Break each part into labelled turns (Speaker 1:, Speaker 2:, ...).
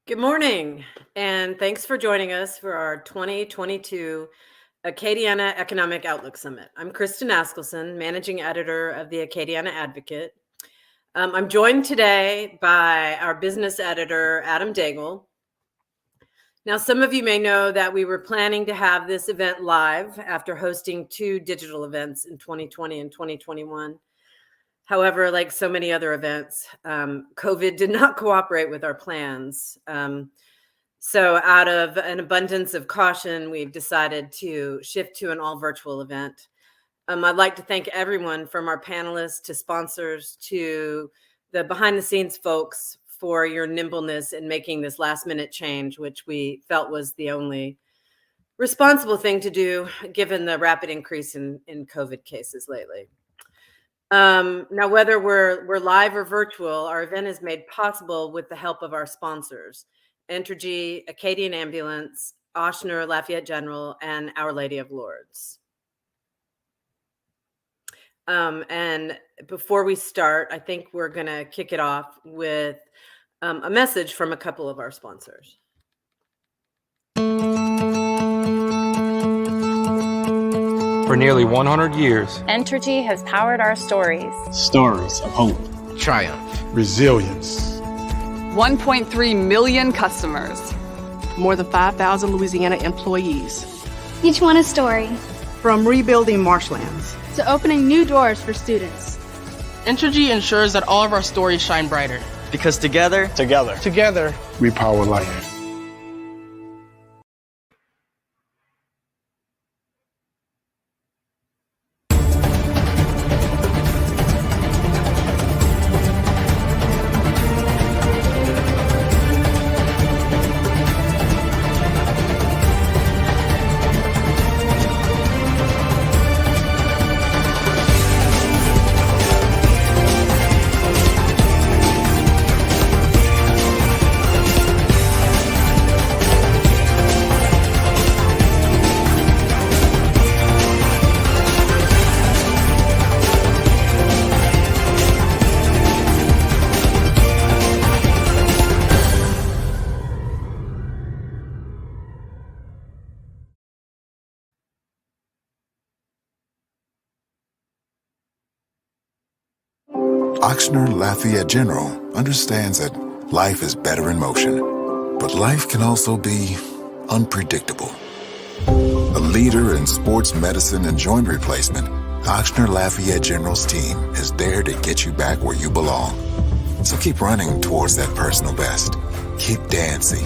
Speaker 1: Good morning, and thanks for joining us for our 2022 Acadiana Economic Outlook Summit. I'm Kristin Askelson, Managing Editor of the Acadiana Advocate. I'm joined today by our business editor, Adam Daigle. Now, some of you may know that we were planning to have this event live after hosting two digital events in 2020 and 2021. However, like so many other events, COVID did not cooperate with our plans. So out of an abundance of caution, we've decided to shift to an all virtual event. I'd like to thank everyone from our panelists to sponsors to the behind the scenes folks for your nimbleness in making this last minute change, which we felt was the only responsible thing to do given the rapid increase in COVID cases lately. Now, whether we're live or virtual, our event is made possible with the help of our sponsors, Entergy, Acadian Ambulance, Ochsner Lafayette General, and Our Lady of Lourdes. And before we start, I think we're going to kick it off with a message from a couple of our sponsors.
Speaker 2: For nearly 100 years,
Speaker 3: Entergy has powered our stories.
Speaker 4: Stories of hope,
Speaker 2: triumph,
Speaker 4: resilience.
Speaker 5: 1.3 million customers.
Speaker 6: More than 5,000 Louisiana employees.
Speaker 7: Each one a story.
Speaker 6: From rebuilding marshlands
Speaker 7: to opening new doors for students.
Speaker 8: Entergy ensures that all of our stories shine brighter.
Speaker 9: Because together,
Speaker 4: we power life.
Speaker 10: Ochsner Lafayette General understands that life is better in motion, but life can also be unpredictable. A leader in sports medicine and joint replacement, Ochsner Lafayette General's team is there to get you back where you belong. So keep running towards that personal best. Keep dancing.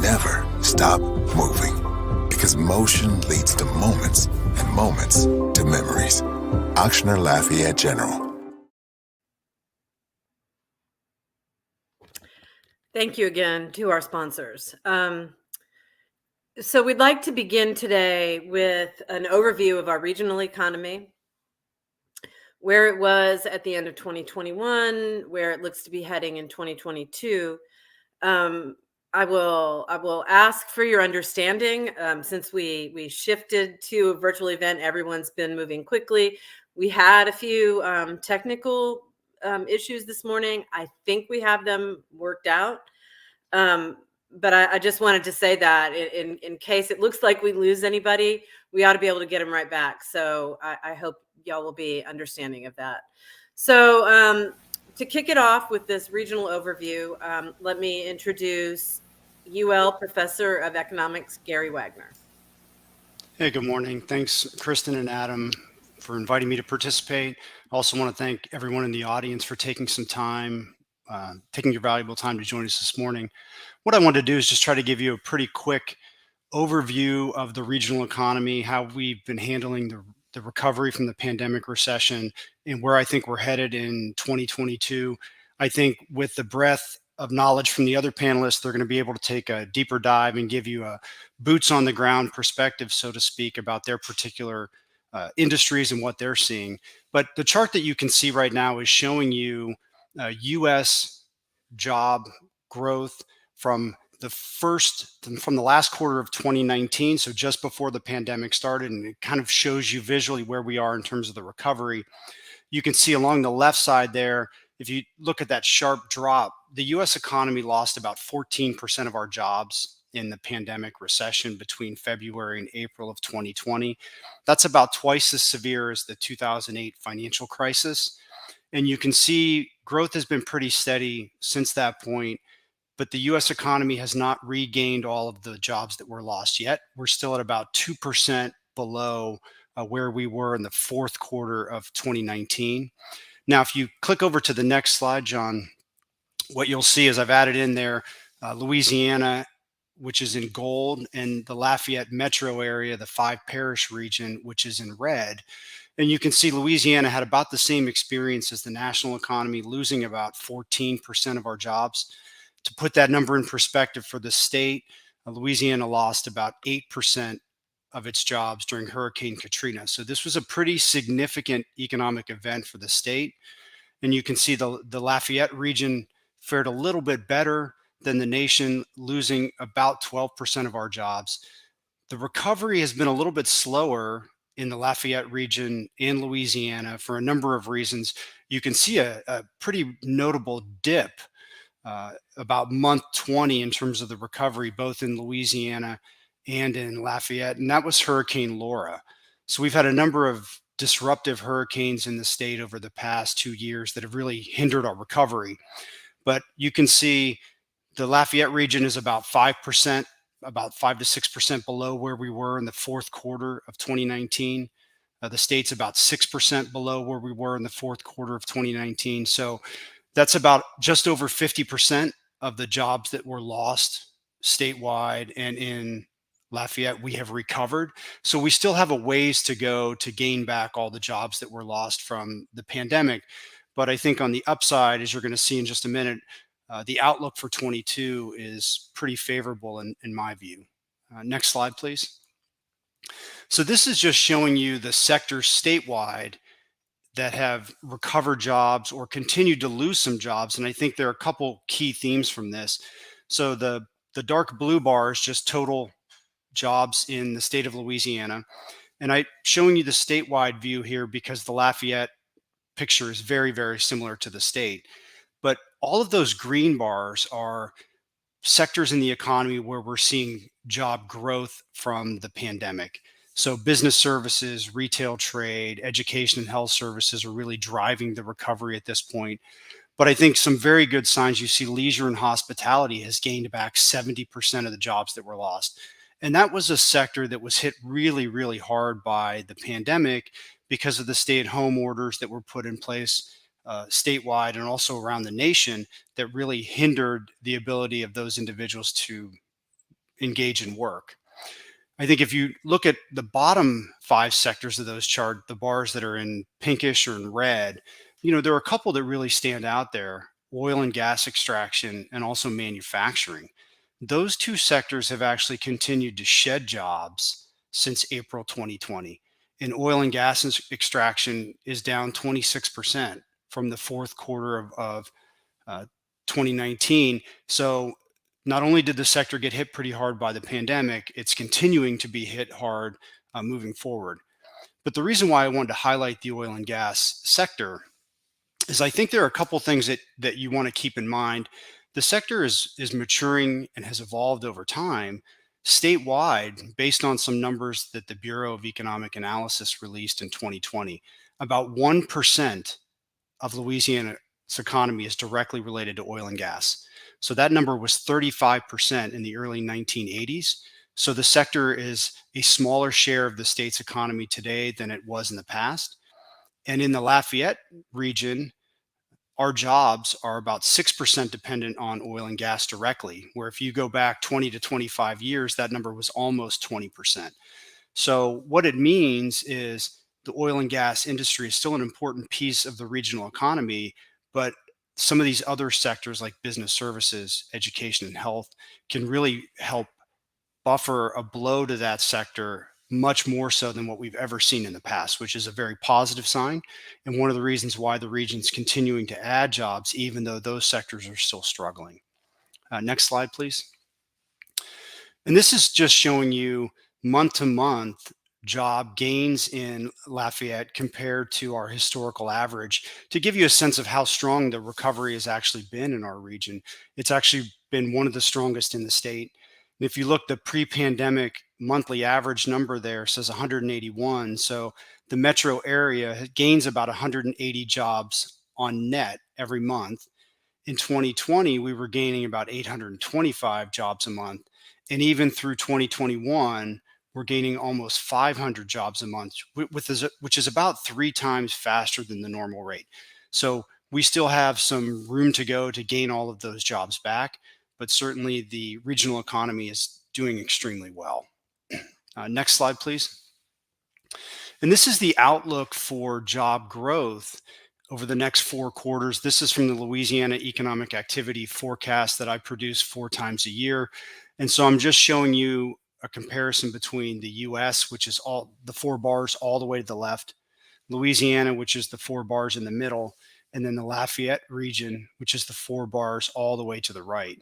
Speaker 10: Never stop moving, because motion leads to moments, and moments to memories. Ochsner Lafayette General.
Speaker 1: Thank you again to our sponsors. So we'd like to begin today with an overview of our regional economy, where it was at the end of 2021, where it looks to be heading in 2022. I will ask for your understanding. Since we shifted to a virtual event, everyone's been moving quickly. We had a few technical issues this morning. I think we have them worked out. But I just wanted to say that in case it looks like we lose anybody, we ought to be able to get them right back. So I hope y'all will be understanding of that. So to kick it off with this regional overview, let me introduce UL Professor of Economics, Gary Wagner.
Speaker 11: Hey, good morning. Thanks, Kristin and Adam, for inviting me to participate. I also want to thank everyone in the audience for taking some time, taking your valuable time to join us this morning. What I want to do is just try to give you a pretty quick overview of the regional economy, how we've been handling the recovery from the pandemic recession, and where I think we're headed in 2022. I think with the breadth of knowledge from the other panelists, they're going to be able to take a deeper dive and give you a boots on the ground perspective, so to speak, about their particular industries and what they're seeing. But the chart that you can see right now is showing you U.S. job growth from the last quarter of 2019, so just before the pandemic started, and it kind of shows you visually where we are in terms of the recovery. You can see along the left side there, if you look at that sharp drop, the US economy lost about 14% of our jobs in the pandemic recession between February and April of 2020. That's about twice as severe as the 2008 financial crisis. And you can see growth has been pretty steady since that point, but the US economy has not regained all of the jobs that were lost yet. We're still at about 2% below where we were in the fourth quarter of 2019. Now, if you click over to the next slide, John, what you'll see is I've added in there Louisiana, which is in gold, and the Lafayette metro area, the 5-parish region, which is in red. And you can see Louisiana had about the same experience as the national economy, losing about 14% of our jobs. To put that number in perspective for the state, Louisiana lost about 8% of its jobs during Hurricane Katrina. So this was a pretty significant economic event for the state. And you can see the Lafayette region fared a little bit better than the nation, losing about 12% of our jobs. The recovery has been a little bit slower in the Lafayette region and Louisiana for a number of reasons. You can see a pretty notable dip about month 20 in terms of the recovery, both in Louisiana and in Lafayette, and that was Hurricane Laura. So we've had a number of disruptive hurricanes in the state over the past 2 years that have really hindered our recovery. But you can see the Lafayette region is about 5%, about 5 to 6% below where we were in the fourth quarter of 2019. The state's about 6% below where we were in the fourth quarter of 2019. So that's about just over 50% of the jobs that were lost statewide, and in Lafayette, we have recovered. So we still have a ways to go to gain back all the jobs that were lost from the pandemic. But I think on the upside, as you're going to see in just a minute, the outlook for 22 is pretty favorable in my view. Next slide, please. So this is just showing you the sectors statewide that have recovered jobs or continued to lose some jobs. And I think there are a couple key themes from this. So the dark blue bar is just total jobs in the state of Louisiana. And I'm showing you the statewide view here because the Lafayette picture is very, very similar to the state. But all of those green bars are sectors in the economy where we're seeing job growth from the pandemic. So business services, retail trade, education and health services are really driving the recovery at this point. But I think some very good signs, you see leisure and hospitality has gained back 70% of the jobs that were lost. And that was a sector that was hit really, really hard by the pandemic because of the stay-at-home orders that were put in place statewide and also around the nation that really hindered the ability of those individuals to engage in work. I think if you look at the bottom 5 sectors of those chart, the bars that are in pinkish or in red, there are a couple that really stand out there: oil and gas extraction and also manufacturing. Those 2 sectors have actually continued to shed jobs since April 2020. And oil and gas extraction is down 26% from the fourth quarter of 2019. So not only did the sector get hit pretty hard by the pandemic, it's continuing to be hit hard moving forward. But the reason why I wanted to highlight the oil and gas sector is I think there are a couple things that you want to keep in mind. The sector is maturing and has evolved over time. Statewide, based on some numbers that the Bureau of Economic Analysis released in 2020, about 1% of Louisiana's economy is directly related to oil and gas. So that number was 35% in the early 1980s. So the sector is a smaller share of the state's economy today than it was in the past. And in the Lafayette region, our jobs are about 6% dependent on oil and gas directly, where if you go back 20 to 25 years, that number was almost 20%. So what it means is the oil and gas industry is still an important piece of the regional economy, but some of these other sectors like business services, education, and health can really help buffer a blow to that sector much more so than what we've ever seen in the past, which is a very positive sign. And one of the reasons why the region's continuing to add jobs, even though those sectors are still struggling. Next slide, please. And this is just showing you month to month job gains in Lafayette compared to our historical average to give you a sense of how strong the recovery has actually been in our region. It's actually been one of the strongest in the state. And if you look, the pre-pandemic monthly average number there says 181. So the metro area gains about 180 jobs on net every month. In 2020, we were gaining about 825 jobs a month. And even through 2021, we're gaining almost 500 jobs a month, which is about 3 times faster than the normal rate. So we still have some room to go to gain all of those jobs back, but certainly the regional economy is doing extremely well. Next slide, please. And this is the outlook for job growth over the next 4 quarters. This is from the Louisiana Economic Activity Forecast that I produce 4 times a year. And so I'm just showing you a comparison between the US, which is all the 4 bars all the way to the left, Louisiana, which is the 4 bars in the middle, and then the Lafayette region, which is the 4 bars all the way to the right.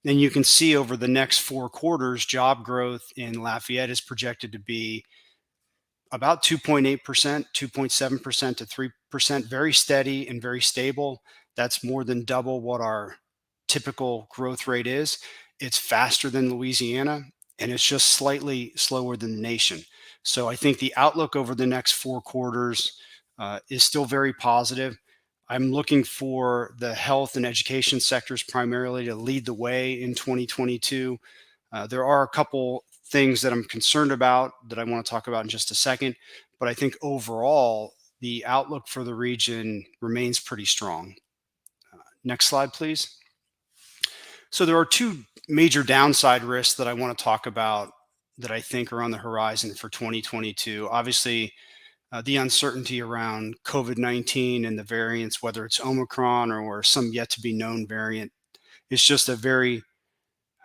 Speaker 11: And you can see over the next 4 quarters, job growth in Lafayette is projected to be about 2.8%, 2.7% to 3%, very steady and very stable. That's more than double what our typical growth rate is. It's faster than Louisiana, and it's just slightly slower than the nation. So I think the outlook over the next 4 quarters is still very positive. I'm looking for the health and education sectors primarily to lead the way in 2022. There are a couple things that I'm concerned about that I want to talk about in just a second, but I think overall the outlook for the region remains pretty strong. Next slide, please. So there are 2 major downside risks that I want to talk about that I think are on the horizon for 2022. Obviously, the uncertainty around COVID-19 and the variants, whether it's Omicron or some yet to be known variant, is just a very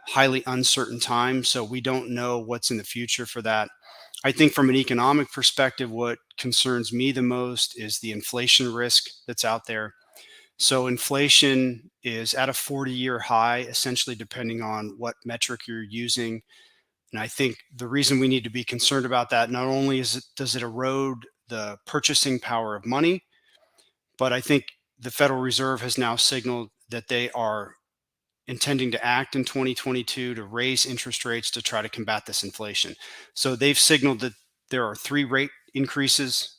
Speaker 11: highly uncertain time. So we don't know what's in the future for that. I think from an economic perspective, what concerns me the most is the inflation risk that's out there. So inflation is at a 40-year high, essentially, depending on what metric you're using. And I think the reason we need to be concerned about that, not only does it erode the purchasing power of money, but I think the Federal Reserve has now signaled that they are intending to act in 2022 to raise interest rates to try to combat this inflation. So they've signaled that there are 3 rate increases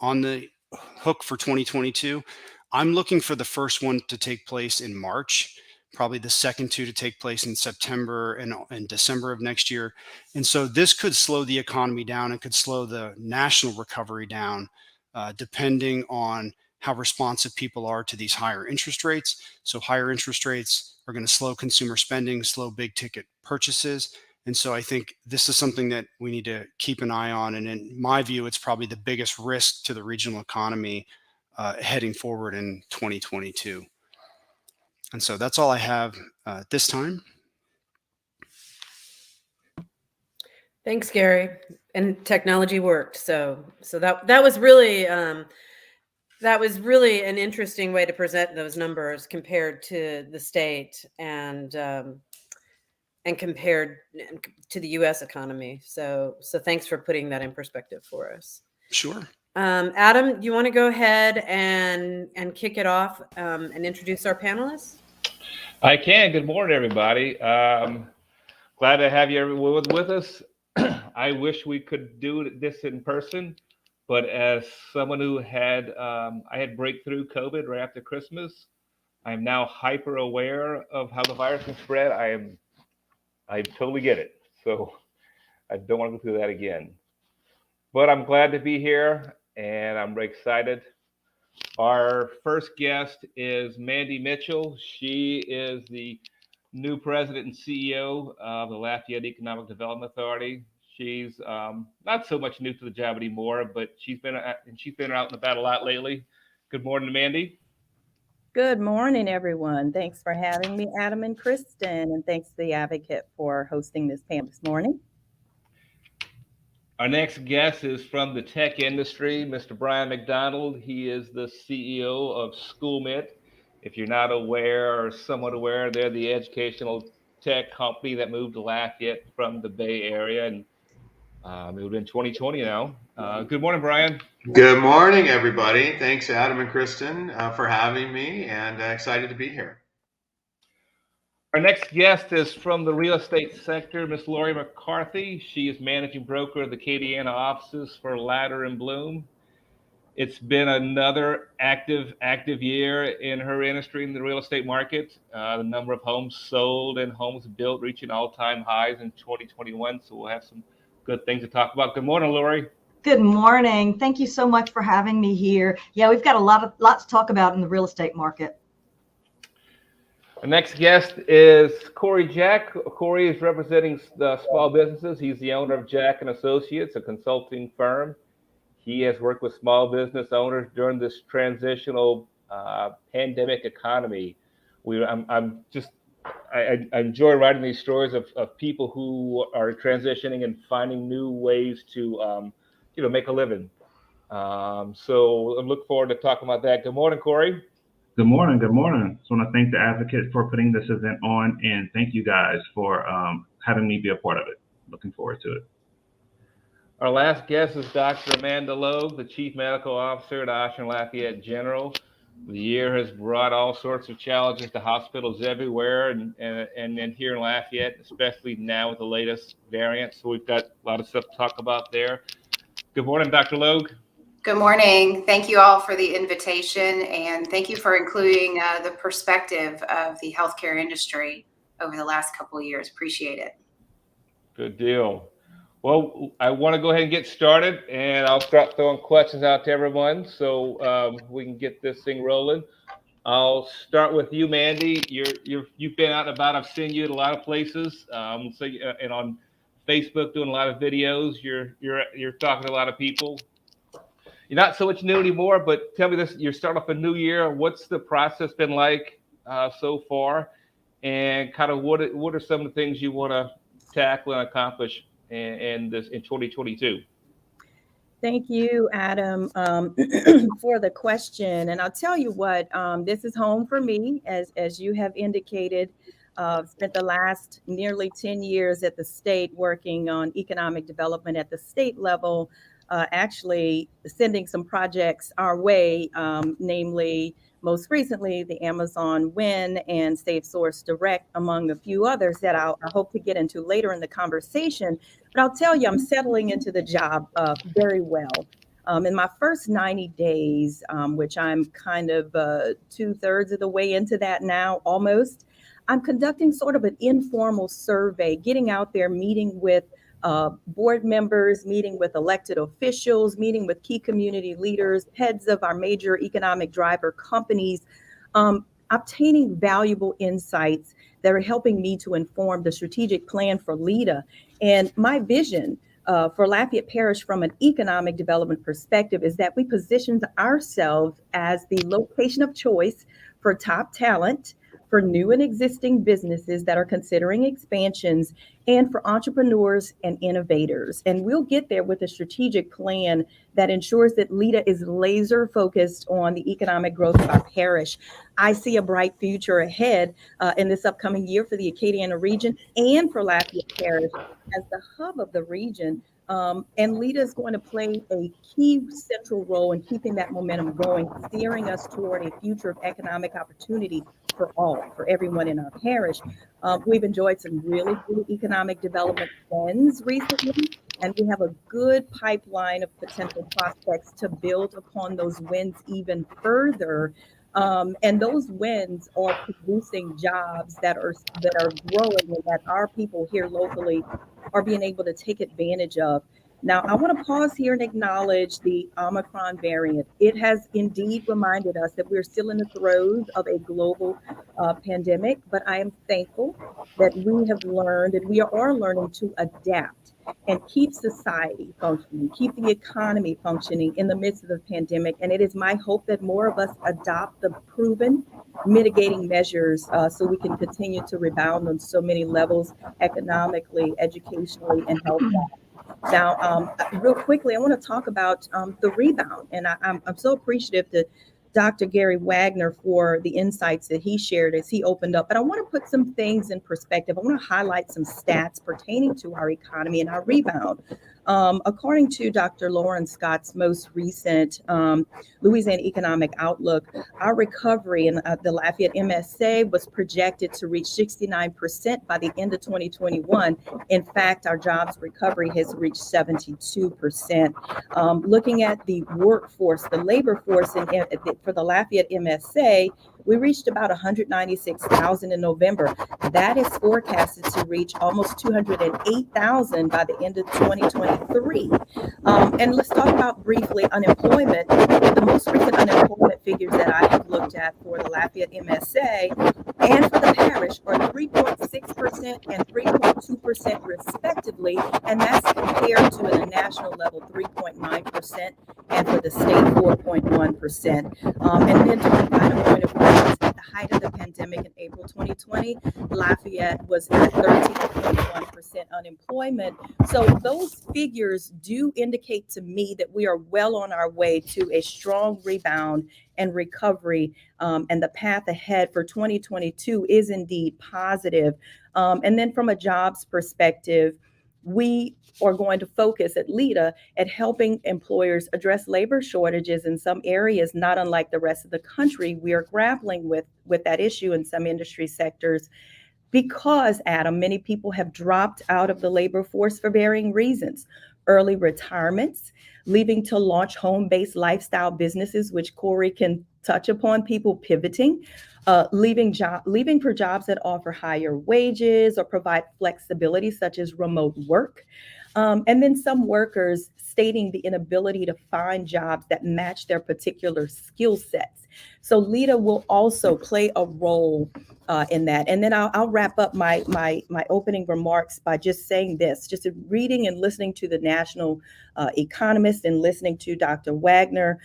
Speaker 11: on the hook for 2022. I'm looking for the first one to take place in March, probably the second 2 to take place in September and December of next year. And so this could slow the economy down and could slow the national recovery down, depending on how responsive people are to these higher interest rates. So higher interest rates are going to slow consumer spending, slow big ticket purchases. And so I think this is something that we need to keep an eye on. And in my view, it's probably the biggest risk to the regional economy heading forward in 2022. And so that's all I have at this time.
Speaker 1: Thanks, Gary. And technology worked. So that was really an interesting way to present those numbers compared to the state and compared to the U.S. economy. So thanks for putting that in perspective for us.
Speaker 11: Sure.
Speaker 1: Adam, you want to go ahead and kick it off and introduce our panelists?
Speaker 9: I can. Good morning, everybody. Glad to have you with us. I wish we could do this in person, but as someone who had, I had breakthrough COVID right after Christmas, I'm now hyper aware of how the virus can spread. I totally get it. So I don't want to go through that again. But I'm glad to be here, and I'm very excited. Our first guest is Mandy Mitchell. She is the new president and CEO of the Lafayette Economic Development Authority. She's not so much new to the job anymore, but she's been out and about a lot lately. Good morning, Mandy.
Speaker 12: Good morning, everyone. Thanks for having me, Adam and Kristin, and thanks to the Advocate for hosting this panel this morning.
Speaker 9: Our next guest is from the tech industry, Mr. Brian McDonald. He is the CEO of SchoolMint. If you're not aware or somewhat aware, they're the educational tech company that moved to Lafayette from the Bay Area. And It would have been 2020 now. Good morning, Brian.
Speaker 13: Good morning, everybody. Thanks, Adam and Kristin, for having me, and excited to be here.
Speaker 9: Our next guest is from the real estate sector, Miss Laurie McCarthy. She is managing broker of the Acadiana offices for Ladder and Bloom. It's been another active year in her industry in the real estate market. The number of homes sold and homes built reaching all-time highs in 2021. So we'll have some good things to talk about. Good morning, Laurie.
Speaker 14: Good morning. Thank you so much for having me here. Yeah, we've got a lot to talk about in the real estate market.
Speaker 9: Our next guest is Corey Jack. Corey is representing the small businesses. He's the owner of Jack & Associates, a consulting firm. He has worked with small business owners during this transitional pandemic economy. I enjoy writing these stories of people who are transitioning and finding new ways to make a living. So I look forward to talking about that. Good morning, Corey.
Speaker 15: Good morning. Good morning. Just want to thank the Advocate for putting this event on, and thank you guys for having me be a part of it. Looking forward to it.
Speaker 9: Our last guest is Dr. Amanda Logue, the Chief Medical Officer at Oshner Lafayette General. The year has brought all sorts of challenges to hospitals everywhere, and here in Lafayette, especially now with the latest variant. So we've got a lot of stuff to talk about there. Good morning, Dr. Logue.
Speaker 16: Good morning. Thank you all for the invitation, and thank you for including the perspective of the healthcare industry over the last couple of years. Appreciate it.
Speaker 9: Good deal. Well, I want to go ahead and get started, and I'll start throwing questions out to everyone so we can get this thing rolling. I'll start with you, Mandy. You've been out and about. I've seen you at a lot of places. And on Facebook doing a lot of videos. You're talking to a lot of people. You're not so much new anymore, but tell me this: you're starting off a new year. What's the process been like so far, and kind of what are some of the things you want to tackle and accomplish in 2022?
Speaker 12: Thank you, Adam, for the question. And I'll tell you what, this is home for me, as you have indicated. Spent the last nearly 10 years at the state working on economic development at the state level, actually sending some projects our way, namely, most recently, the Amazon Win and Safe Source Direct, among a few others that I hope to get into later in the conversation. But I'll tell you, I'm settling into the job very well. In my first 90 days, which I'm kind of 2/3 of the way into that now, almost, I'm conducting sort of an informal survey, getting out there, meeting with board members, meeting with elected officials, meeting with key community leaders, heads of our major economic driver companies, obtaining valuable insights that are helping me to inform the strategic plan for LEDA. And my vision for Lafayette Parish from an economic development perspective is that we position ourselves as the location of choice for top talent, for new and existing businesses that are considering expansions, and for entrepreneurs and innovators. And we'll get there with a strategic plan that ensures that LEDA is laser focused on the economic growth of our parish. I see a bright future ahead in this upcoming year for the Acadiana region and for Lafayette Parish as the hub of the region. And LEDA is going to play a key central role in keeping that momentum going, steering us toward a future of economic opportunity for all, for everyone in our parish. We've enjoyed some really good economic development wins recently, and we have a good pipeline of potential prospects to build upon those wins even further. And those wins are producing jobs that are growing and that our people here locally are being able to take advantage of. Now, I want to pause here and acknowledge the Omicron variant. It has indeed reminded us that we're still in the throes of a global pandemic, but I am thankful that we have learned and we are learning to adapt and keep society functioning, keep the economy functioning in the midst of the pandemic. And it is my hope that more of us adopt the proven mitigating measures so we can continue to rebound on so many levels, economically, educationally, and health-wise. Now, real quickly, I want to talk about the rebound. And I'm so appreciative to Dr. Gary Wagner for the insights that he shared as he opened up. But I want to put some things in perspective. I want to highlight some stats pertaining to our economy and our rebound. According to Dr. Lauren Scott's most recent Louisiana Economic Outlook, our recovery in the Lafayette MSA was projected to reach 69% by the end of 2021. In fact, our jobs recovery has reached 72%. Looking at the workforce, the labor force for the Lafayette MSA, we reached about 196,000 in November. That is forecasted to reach almost 208,000 by the end of 2023. And let's talk about briefly unemployment. The most recent unemployment figures that I have looked at for the Lafayette MSA and for the parish are 3.6% and 3.2% respectively, and that's compared to at a national level 3.9% and for the state 4.1%. And then to provide a point of reference, at the height of the pandemic in April 2020, Lafayette was at 13.1% unemployment. So those figures do indicate to me that we are well on our way to a strong rebound and recovery, and the path ahead for 2022 is indeed positive. And then from a jobs perspective, we are going to focus at LEDA at helping employers address labor shortages in some areas, not unlike the rest of the country. We are grappling with that issue in some industry sectors because, Adam, many people have dropped out of the labor force for varying reasons. Early retirements, leaving to launch home-based lifestyle businesses, which Corey can touch upon, people pivoting, leaving for jobs that offer higher wages or provide flexibility, such as remote work. And then some workers stating the inability to find jobs that match their particular skill sets. So LEDA will also play a role in that. And then I'll wrap up my opening remarks by just saying this, just reading and listening to the national economist and listening to Dr. Wagner,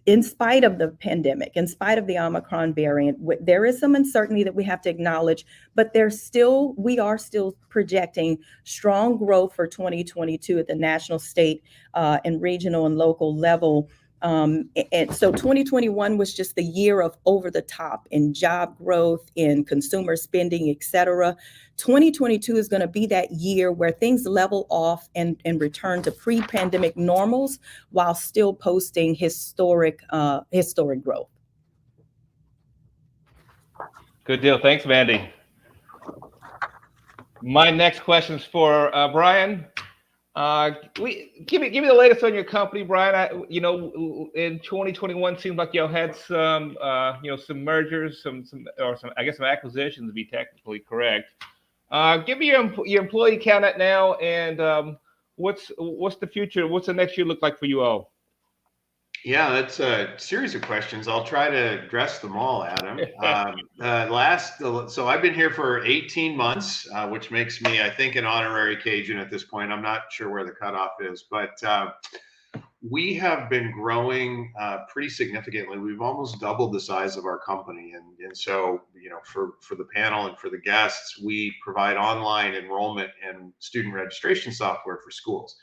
Speaker 12: in spite of the pandemic, in spite of the Omicron variant, there is some uncertainty that we have to acknowledge, but we are still projecting strong growth for 2022 at the national, state, and regional and local level. And so 2021 was just the year of over the top in job growth, in consumer spending, et cetera. 2022 is going to be that year where things level off and return to pre-pandemic normals while still posting historic growth.
Speaker 9: Good deal. Thanks, Mandy. My next question is for Brian. Give me the latest on your company, Brian. In 2021 seemed like y'all had some mergers, some acquisitions, to be technically correct. Give me your employee count at now, and what's the future? What's the next year look like for you all?
Speaker 13: Yeah, that's a series of questions. I'll try to address them all, Adam. So I've been here for 18 months, which makes me, I think, an honorary Cajun at this point. I'm not sure where the cutoff is, but we have been growing pretty significantly. We've almost doubled the size of our company. And so, for the panel and for the guests, we provide online enrollment and student registration software for schools.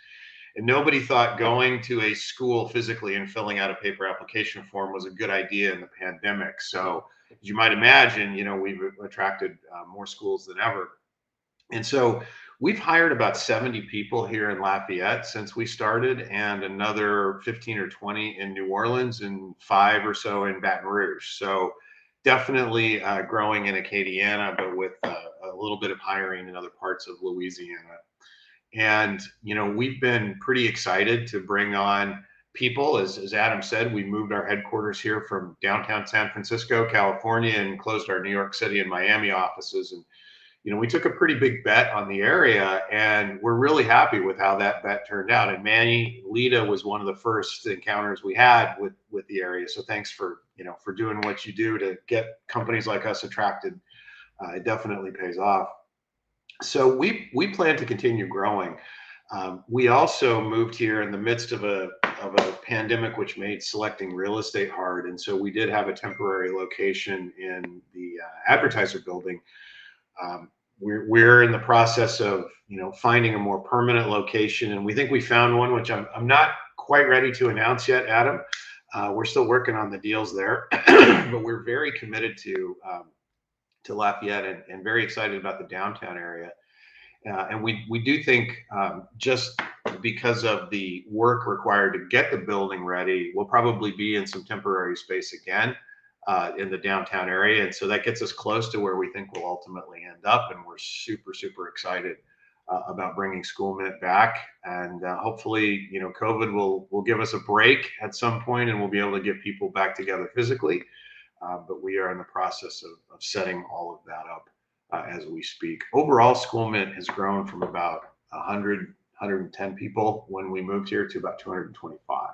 Speaker 13: And nobody thought going to a school physically and filling out a paper application form was a good idea in the pandemic. So as you might imagine, we've attracted more schools than ever. And so we've hired about 70 people here in Lafayette since we started, and another 15 or 20 in New Orleans and 5 or so in Baton Rouge. So definitely growing in Acadiana, but with a little bit of hiring in other parts of Louisiana. And, we've been pretty excited to bring on people. As Adam said, we moved our headquarters here from downtown San Francisco, California, and closed our New York City and Miami offices. And, we took a pretty big bet on the area, and we're really happy with how that bet turned out. And Manny, LEDA was one of the first encounters we had with the area. So thanks for doing what you do to get companies like us attracted. It definitely pays off. So we plan to continue growing. We also moved here in the midst of a pandemic, which made selecting real estate hard. And so we did have a temporary location in the advertiser building. We're in the process of finding a more permanent location, and we think we found one, which I'm not quite ready to announce yet, Adam. We're still working on the deals there, but we're very committed to Lafayette and very excited about the downtown area. And we do think just because of the work required to get the building ready, we'll probably be in some temporary space again in the downtown area. And so that gets us close to where we think we'll ultimately end up. And we're super, super excited about bringing SchoolMint back. And hopefully, COVID will give us a break at some point and we'll be able to get people back together physically. But we are in the process of setting all of that up as we speak. Overall, SchoolMint has grown from about 110 people when we moved here to about 225.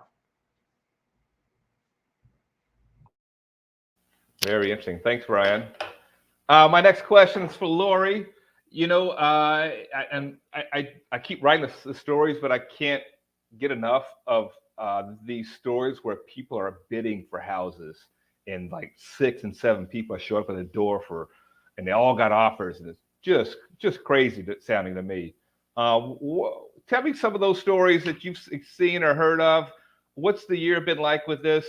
Speaker 9: Very interesting. Thanks, Brian. My next question is for Laurie. I keep writing the stories, but I can't get enough of these stories where people are bidding for houses and like 6 and 7 people show up at the door and they all got offers, and it's just crazy sounding to me. Tell me some of those stories that you've seen or heard of. What's the year been like with this?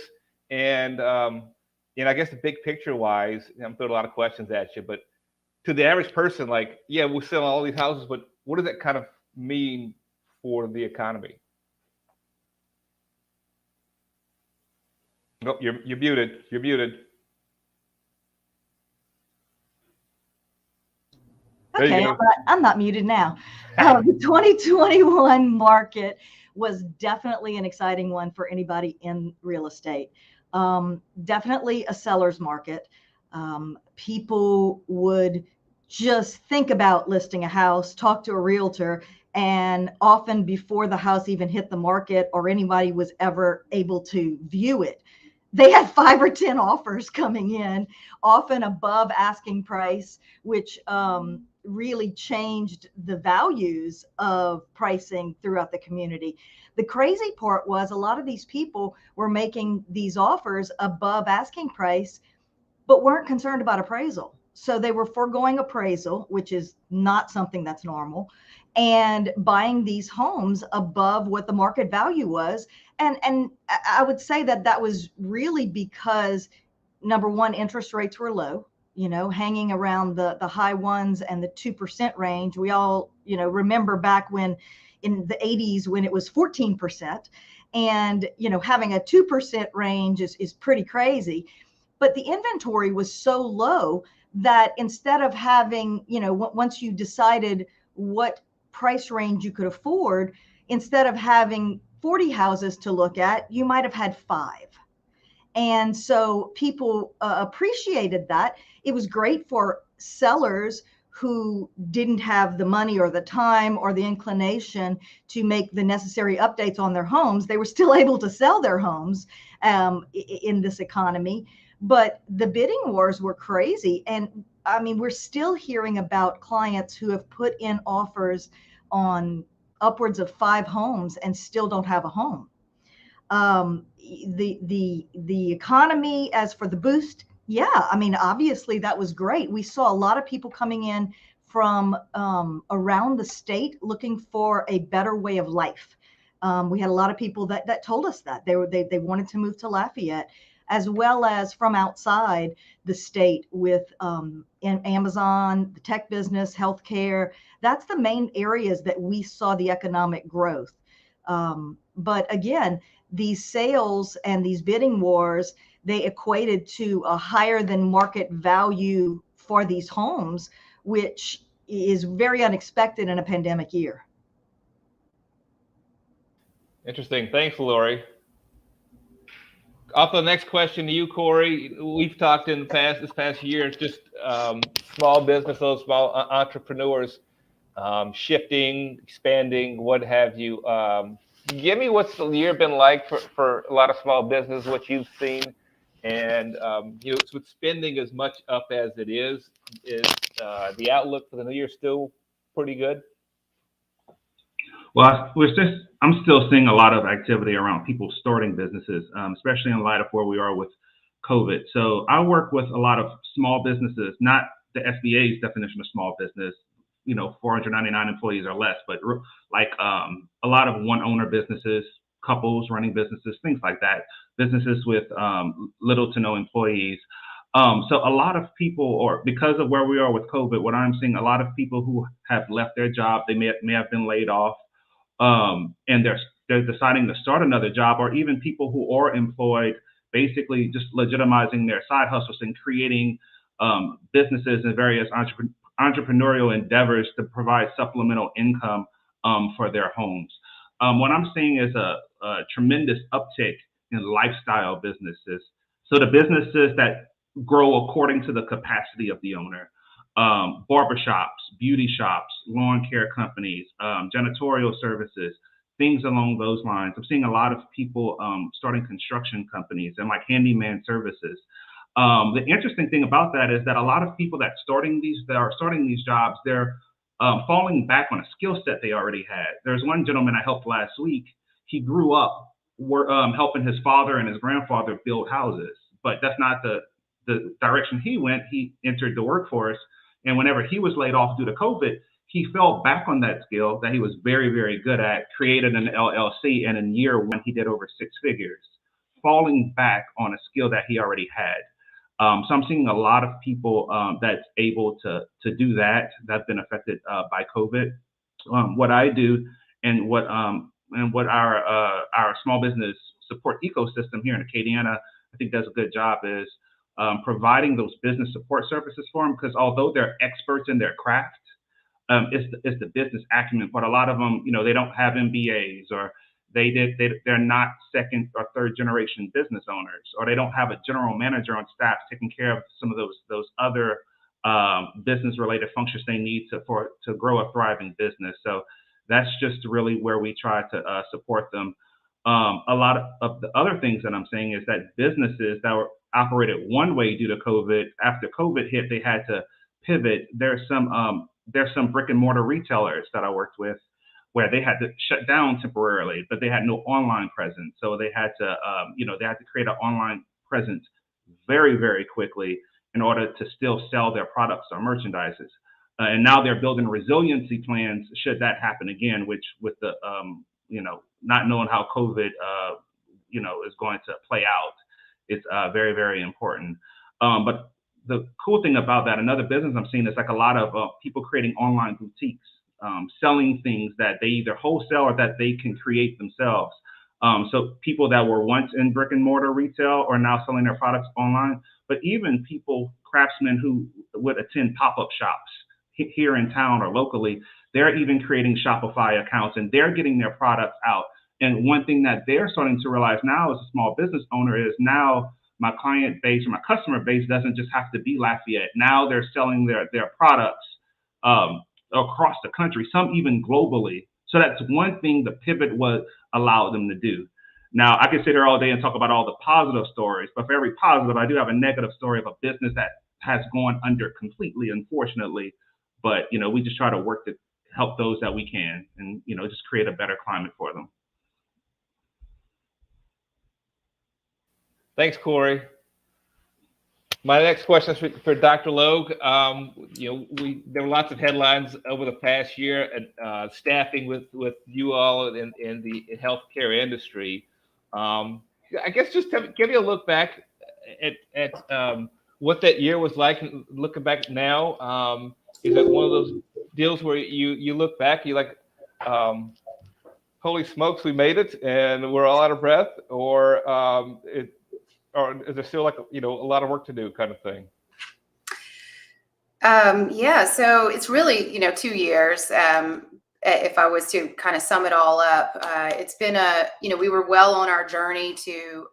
Speaker 9: And I guess the big picture wise, I'm throwing a lot of questions at you, but to the average person, like, yeah, we're selling all these houses, but what does that kind of mean for the economy? Nope, you're muted. You're muted.
Speaker 14: Okay, I'm not muted now. The 2021 market was definitely an exciting one for anybody in real estate. Definitely a seller's market. People would just think about listing a house, talk to a realtor, and often before the house even hit the market or anybody was ever able to view it, they had 5 or 10 offers coming in, often above asking price, which really changed the values of pricing throughout the community. The crazy part was a lot of these people were making these offers above asking price, but weren't concerned about appraisal. So they were foregoing appraisal, which is not something that's normal, and buying these homes above what the market value was. And I would say that was really because, number one, interest rates were low, hanging around the high ones and the 2% range. We all, remember back when in the 80s when it was 14%, and, having a 2% range is pretty crazy. But the inventory was so low that instead of having, once you decided what price range you could afford, instead of having 40 houses to look at, you might have had 5. And so people appreciated that. It was great for sellers who didn't have the money or the time or the inclination to make the necessary updates on their homes. They were still able to sell their homes in this economy. But the bidding wars were crazy. And I mean, we're still hearing about clients who have put in offers on upwards of 5 homes and still don't have a home. The economy, as for the boost, yeah, I mean, obviously that was great. We saw a lot of people coming in from around the state looking for a better way of life. We had a lot of people that told us that they wanted to move to Lafayette, as well as from outside the state with Amazon, the tech business, healthcare. That's the main areas that we saw the economic growth. But again, these sales and these bidding wars, they equated to a higher than market value for these homes, which is very unexpected in a pandemic year.
Speaker 9: Interesting. Thanks, Laurie. Off the next question to you, Corey. We've talked in this past year, just small businesses, small entrepreneurs shifting, expanding, what have you. Give me what's the year been like for a lot of small business, what you've seen, and with spending as much up as it is the outlook for the new year still pretty good?
Speaker 15: Well, I'm still seeing a lot of activity around people starting businesses, especially in light of where we are with COVID. So I work with a lot of small businesses, not the SBA's definition of small business, 499 employees or less, but like a lot of one owner businesses, couples running businesses, things like that, businesses with little to no employees. So a lot of people, or because of where we are with COVID, what I'm seeing, a lot of people who have left their job, they may have been laid off, and they're deciding to start another job, or even people who are employed, basically just legitimizing their side hustles and creating businesses and various entrepreneurial endeavors to provide supplemental income for their homes. What I'm seeing is a tremendous uptick in lifestyle businesses. So the businesses that grow according to the capacity of the owner, barbershops, beauty shops, lawn care companies, janitorial services, things along those lines. I'm seeing a lot of people starting construction companies and like handyman services. The interesting thing about that is that a lot of people that are starting these jobs, they're falling back on a skill set they already had. There's one gentleman I helped last week. He grew up helping his father and his grandfather build houses, but that's not the direction he went. He entered the workforce, and whenever he was laid off due to COVID, he fell back on that skill that he was very, very good at, created an LLC, and in year one, he did over 6 figures, falling back on a skill that he already had. So I'm seeing a lot of people that's able to do that, that's been affected by COVID. What I do and what our small business support ecosystem here in Acadiana, I think does a good job is providing those business support services for them, because although they're experts in their craft, it's the business acumen. But a lot of them, they don't have MBAs, or they're not second or third generation business owners, or they don't have a general manager on staff taking care of some of those other business related functions they need to grow a thriving business. So that's just really where we try to support them. A lot of the other things that I'm saying is that businesses that were operated one way due to COVID, after COVID hit, they had to pivot. There's some brick and mortar retailers that I worked with where they had to shut down temporarily, but they had no online presence. So they had to, create an online presence very, very quickly in order to still sell their products or merchandises. And now they're building resiliency plans should that happen again, which with the, not knowing how COVID, is going to play out, it's very, very important. But the cool thing about that, another business I'm seeing is like a lot of people creating online boutiques, selling things that they either wholesale or that they can create themselves. So people that were once in brick and mortar retail are now selling their products online, but even craftsmen who would attend pop-up shops here in town or locally, they're even creating Shopify accounts and they're getting their products out. And one thing that they're starting to realize now as a small business owner is now my client base or my customer base doesn't just have to be Lafayette. Now they're selling their products across the country, some even globally. So that's one thing the pivot was allowed them to do. Now, I could sit here all day and talk about all the positive stories, but for every positive, I do have a negative story of a business that has gone under completely, unfortunately. But, we just try to work to help those that we can and, just create a better climate for them.
Speaker 9: Thanks, Corey. My next question is for Dr. Logue. There were lots of headlines over the past year at staffing with you all in the healthcare industry. I guess just give you a look back at what that year was like. Looking back now, is it one of those deals where you look back, you're like, holy smokes, we made it, and we're all out of breath, or is there still a lot of work to do kind of thing?
Speaker 16: So it's really, 2 years. If I was to kind of sum it all up, it's been we were well on our journey to,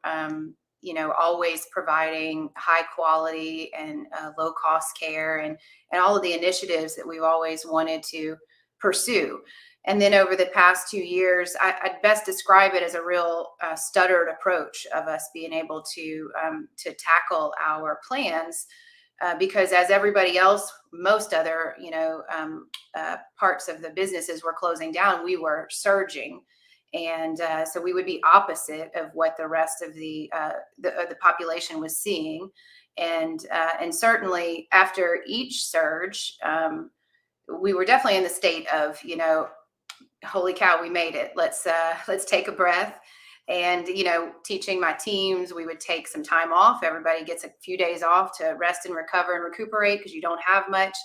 Speaker 16: always providing high quality and low cost care and all of the initiatives that we've always wanted to pursue. And then over the past 2 years, I'd best describe it as a real stuttered approach of us being able to tackle our plans, because as everybody else, most other parts of the businesses were closing down, we were surging, and so we would be opposite of what the rest of the population was seeing, and certainly after each surge, we were definitely in the state of holy cow, we made it. Let's take a breath And, teaching my teams, we would take some time off. Everybody gets a few days off to rest and recover and recuperate because you don't have much,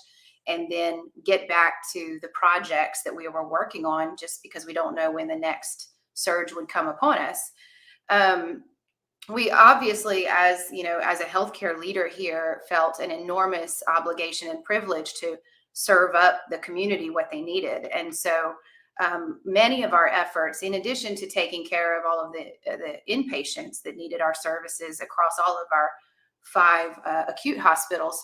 Speaker 16: and then get back to the projects that we were working on, just because we don't know when the next surge would come upon us. We obviously, as a healthcare leader here, felt an enormous obligation and privilege to serve up the community what they needed. And so many of our efforts, in addition to taking care of all of the inpatients that needed our services across all of our 5 acute hospitals,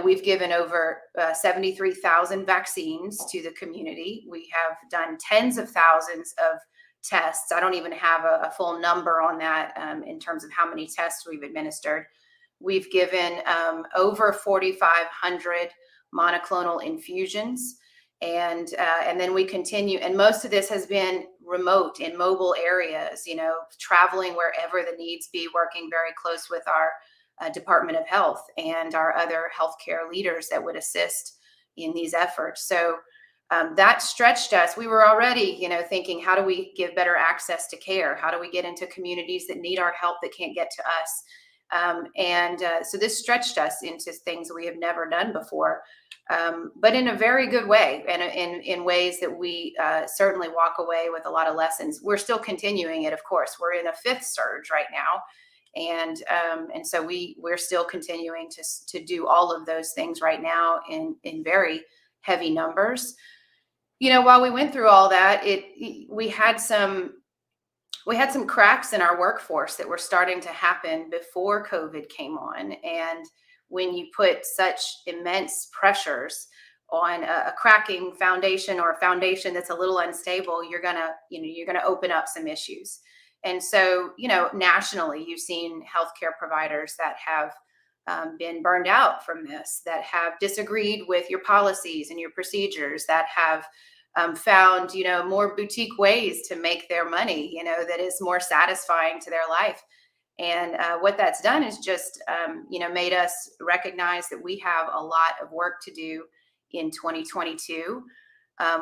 Speaker 16: we've given over 73,000 vaccines to the community. We have done tens of thousands of tests. I don't even have a full number on that in terms of how many tests we've administered. We've given over 4,500 monoclonal infusions. And then we continue, and most of this has been remote in mobile areas, traveling wherever the needs be, working very close with our Department of Health and our other healthcare leaders that would assist in these efforts. So that stretched us. We were already, thinking, how do we give better access to care? How do we get into communities that need our help that can't get to us? So this stretched us into things we have never done before. But in a very good way, and in ways that we certainly walk away with a lot of lessons. We're still continuing it, of course. We're in a 5th surge right now, and so we're still continuing to do all of those things right now in very heavy numbers. While we went through all that, we had some cracks in our workforce that were starting to happen before COVID came on, and when you put such immense pressures on a cracking foundation or a foundation that's a little unstable, you're gonna open up some issues. And so, nationally, you've seen healthcare providers that have been burned out from this, that have disagreed with your policies and your procedures, that have found, more boutique ways to make their money, that is more satisfying to their life. And what that's done is just, made us recognize that we have a lot of work to do in 2022.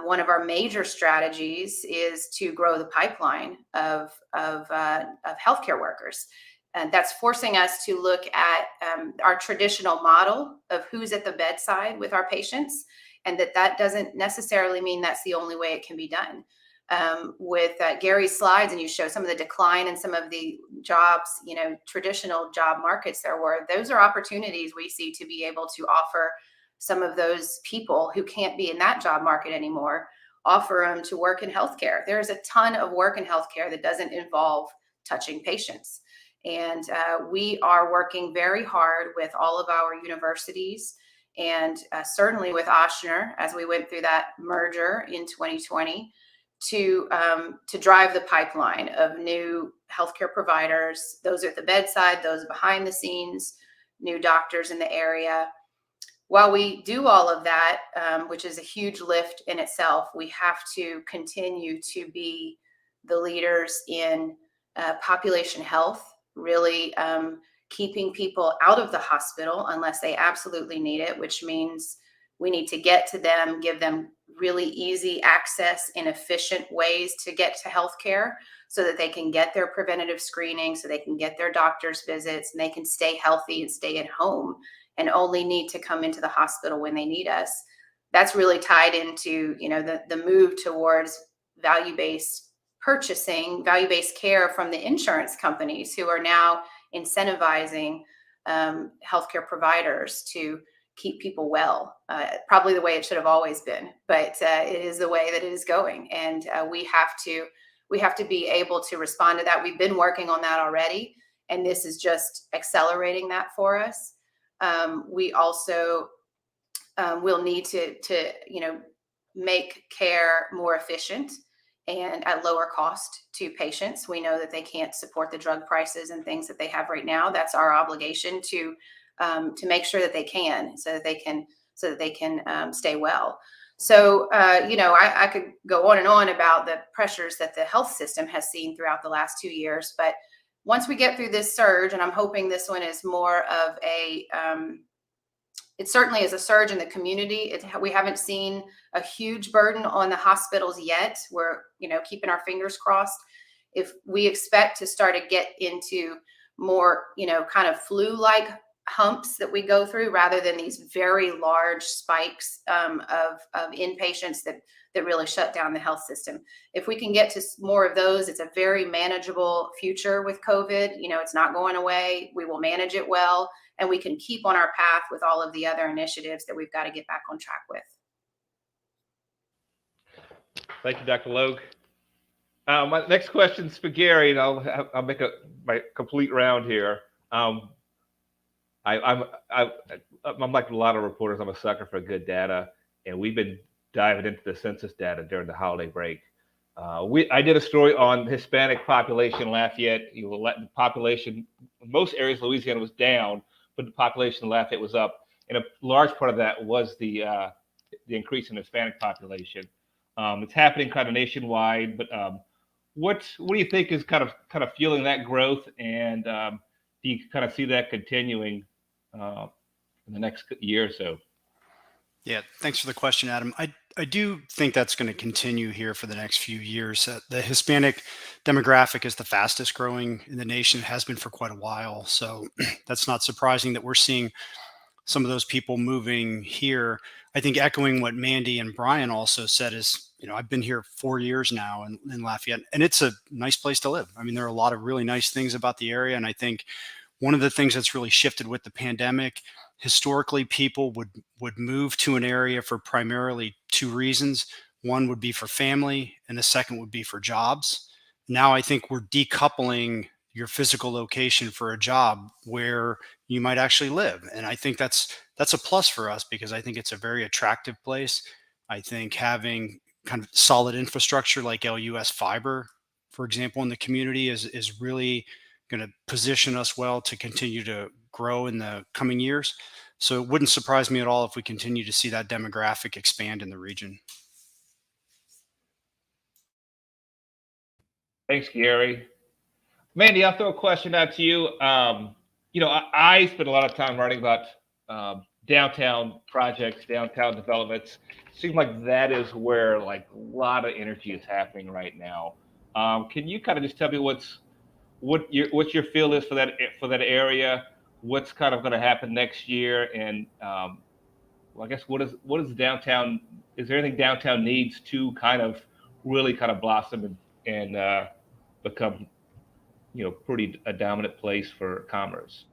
Speaker 16: One of our major strategies is to grow the pipeline of healthcare workers. And that's forcing us to look at our traditional model of who's at the bedside with our patients, and that doesn't necessarily mean that's the only way it can be done. With Gary's slides, and you show some of the decline in some of the jobs, traditional job markets those are opportunities we see to be able to offer some of those people who can't be in that job market anymore, offer them to work in healthcare. There's a ton of work in healthcare that doesn't involve touching patients. And we are working very hard with all of our universities, and certainly with Ochsner, as we went through that merger in 2020, to drive the pipeline of new healthcare providers, those at the bedside, those behind the scenes, new doctors in the area. While we do all of that, which is a huge lift in itself, we have to continue to be the leaders in population health, really keeping people out of the hospital unless they absolutely need it, which means we need to get to them, give them really easy access in efficient ways to get to healthcare so that they can get their preventative screening, so they can get their doctor's visits, and they can stay healthy and stay at home and only need to come into the hospital when they need us. That's really tied into, the move towards value-based purchasing, value-based care from the insurance companies, who are now incentivizing healthcare providers to keep people well. Probably the way it should have always been, but it is the way that it is going. And we have to be able to respond to that. We've been working on that already, and this is just accelerating that for us. We also will need to make care more efficient and at lower cost to patients. We know that they can't support the drug prices and things that they have right now. That's our obligation to make sure that they can, so that they can stay well. So, I could go on and on about the pressures that the health system has seen throughout the last 2 years. But once we get through this surge, and I'm hoping this one is more of it certainly is a surge in the community. We haven't seen a huge burden on the hospitals yet. We're, keeping our fingers crossed. if we expect to start to get into more, kind of flu-like humps that we go through rather than these very large spikes of inpatients that really shut down the health system. If we can get to more of those, it's a very manageable future with COVID. It's not going away. We will manage it well, and we can keep on our path with all of the other initiatives that we've got to get back on track with.
Speaker 9: Thank you, Dr. Logue. My next question is for Gary, and I'll make my complete round here. I'm like a lot of reporters. I'm a sucker for good data, and we've been diving into the census data during the holiday break. I did a story on the Hispanic population in Lafayette. The population, in most areas, Louisiana was down, but the population in Lafayette was up, and a large part of that was the increase in Hispanic population. It's happening kind of nationwide, but what do you think is kind of fueling that growth, and do you kind of see that continuing in the next year or so?
Speaker 11: Yeah, thanks for the question, Adam. I do think that's going to continue here for the next few years. The Hispanic demographic is the fastest growing in the nation. It has been for quite a while. So that's not surprising that we're seeing some of those people moving here. I think echoing what Mandy and Brian also said is, I've been here 4 years now in Lafayette, and it's a nice place to live. I mean, there are a lot of really nice things about the area. And I think one of the things that's really shifted with the pandemic, historically, people would move to an area for primarily two reasons. One would be for family, and the second would be for jobs. Now I think we're decoupling your physical location for a job where you might actually live. And I think that's a plus for us, because I think it's a very attractive place. I think having kind of solid infrastructure like LUS fiber, for example, in the community is really going to position us well to continue to grow in the coming years. So it wouldn't surprise me at all if we continue to see that demographic expand in the region.
Speaker 9: Thanks, Gary. Mandy, I'll throw a question out to you. I spend a lot of time writing about downtown projects, downtown developments. It seems like that is where a lot of energy is happening right now. Can you kind of just tell me what your feel is for that area? What's kind of going to happen next year? And I guess what is downtown? Is there anything downtown needs to kind of really kind of blossom and become pretty a dominant place for commerce?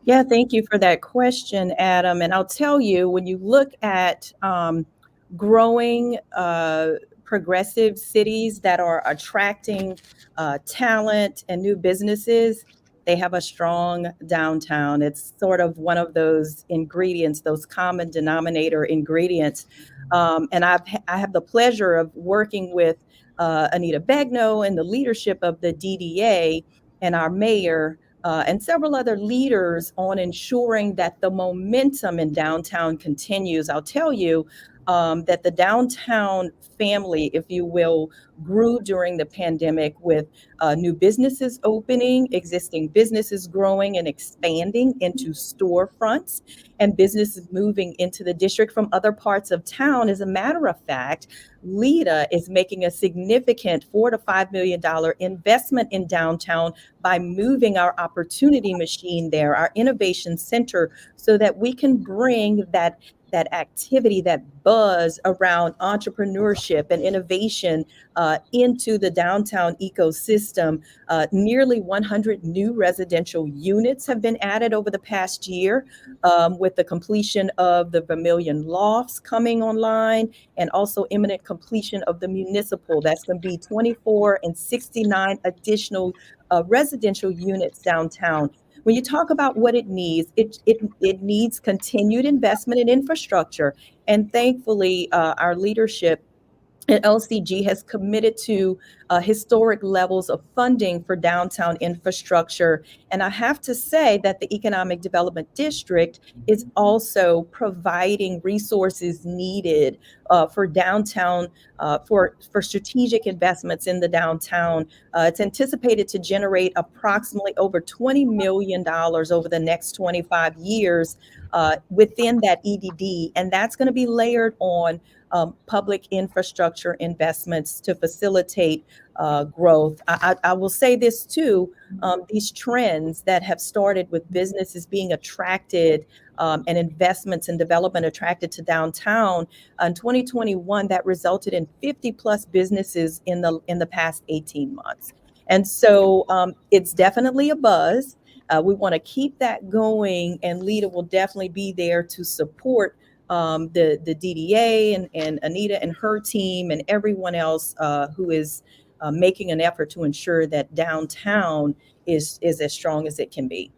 Speaker 12: Yeah, thank you for that question, Adam. And I'll tell you, when you look at growing progressive cities that are attracting talent and new businesses, they have a strong downtown. It's sort of one of those ingredients, those common denominator ingredients. And I have the pleasure of working with Anita Begnaud and the leadership of the DDA and our mayor and several other leaders on ensuring that the momentum in downtown continues. I'll tell you that the downtown family, if you will, grew during the pandemic with new businesses opening, existing businesses growing and expanding into storefronts, and businesses moving into the district from other parts of town. As a matter of fact, LEDA is making a significant $4 to $5 million investment in downtown by moving our opportunity machine there, our innovation center, so that we can bring that activity, that buzz around entrepreneurship and innovation into the downtown ecosystem. Nearly 100 new residential units have been added over the past year with the completion of the Vermilion Lofts coming online, and also imminent completion of the municipal. That's going to be 24 and 69 additional residential units downtown. When you talk about what it needs, it needs continued investment in infrastructure. And thankfully, our leadership at LCG has committed to historic levels of funding for downtown infrastructure. And I have to say that the Economic Development District is also providing resources needed for downtown, for strategic investments in the downtown. It's anticipated to generate approximately over $20 million over the next 25 years within that EDD, and that's going to be layered on public infrastructure investments to facilitate growth. I will say this too, these trends that have started with businesses being attracted and investments and development attracted to downtown in 2021, that resulted in 50 plus businesses in the past 18 months. And so it's definitely a buzz. We want to keep that going, and LEADA will definitely be there to support the DDA and Anita and her team and everyone else who is making an effort to ensure that downtown is as strong as it can be.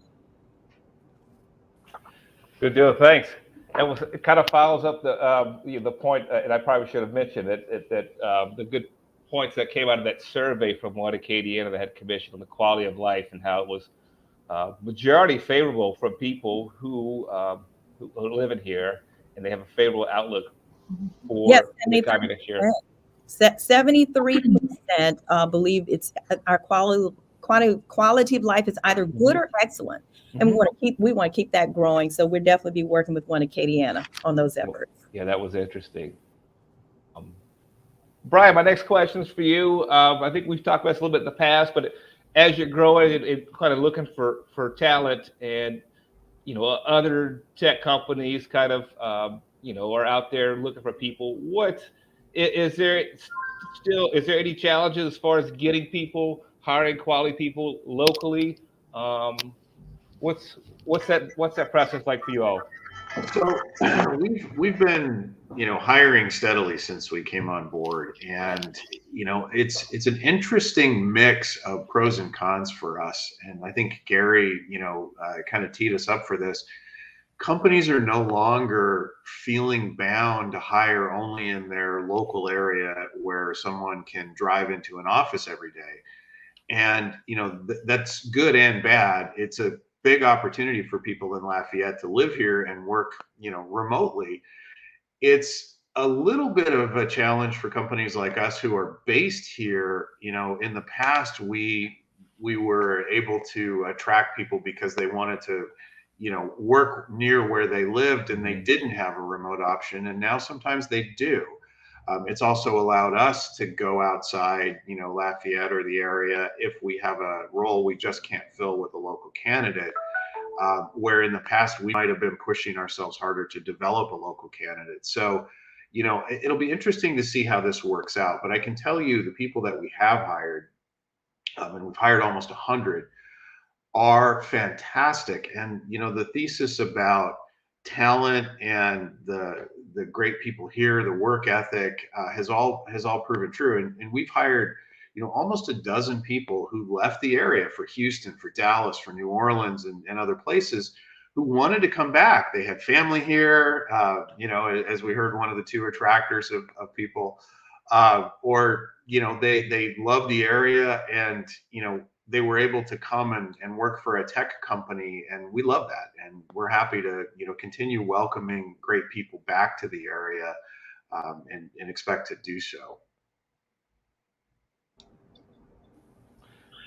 Speaker 9: Good deal. Thanks. It kind of follows up the point, and I probably should have mentioned it, that the good points that came out of that survey from one Acadiana that had commissioned on the quality of life and how it was majority favorable from people who live in here, and they have a favorable outlook for the economy next year.
Speaker 12: 73% believe it's our quality of life is either good or excellent, and we want to keep that growing. So we'll definitely be working with one Acadiana on those efforts.
Speaker 9: Yeah, that was interesting. Brian, my next question is for you. I think we've talked about this a little bit in the past, but as you're growing and kind of looking for talent, and other tech companies kind of are out there looking for people, what is there any challenges as far as getting people, hiring quality people locally? What's that process like for you all?
Speaker 13: So we've been hiring steadily since we came on board, and it's an interesting mix of pros and cons for us. And I think Gary kind of teed us up for this. Companies are no longer feeling bound to hire only in their local area where someone can drive into an office every day. And that's good and bad. It's a big opportunity for people in Lafayette to live here and work, remotely. It's a little bit of a challenge for companies like us who are based here. In the past, we were able to attract people because they wanted to, work near where they lived, and they didn't have a remote option. And now sometimes they do. It's also allowed us to go outside, Lafayette or the area if we have a role we just can't fill with a local candidate, where in the past we might have been pushing ourselves harder to develop a local candidate. So, it'll be interesting to see how this works out. But I can tell you the people that we have hired, and we've hired almost 100, are fantastic. And, the thesis about talent and the great people here, the work ethic has all proven true. And we've hired, almost a dozen people who left the area for Houston, for Dallas, for New Orleans, and other places, who wanted to come back. They had family here, as we heard, one of the two attractors of people, or, they love the area, and, they were able to come and work for a tech company, and we love that. And we're happy to, continue welcoming great people back to the area, and expect to do so.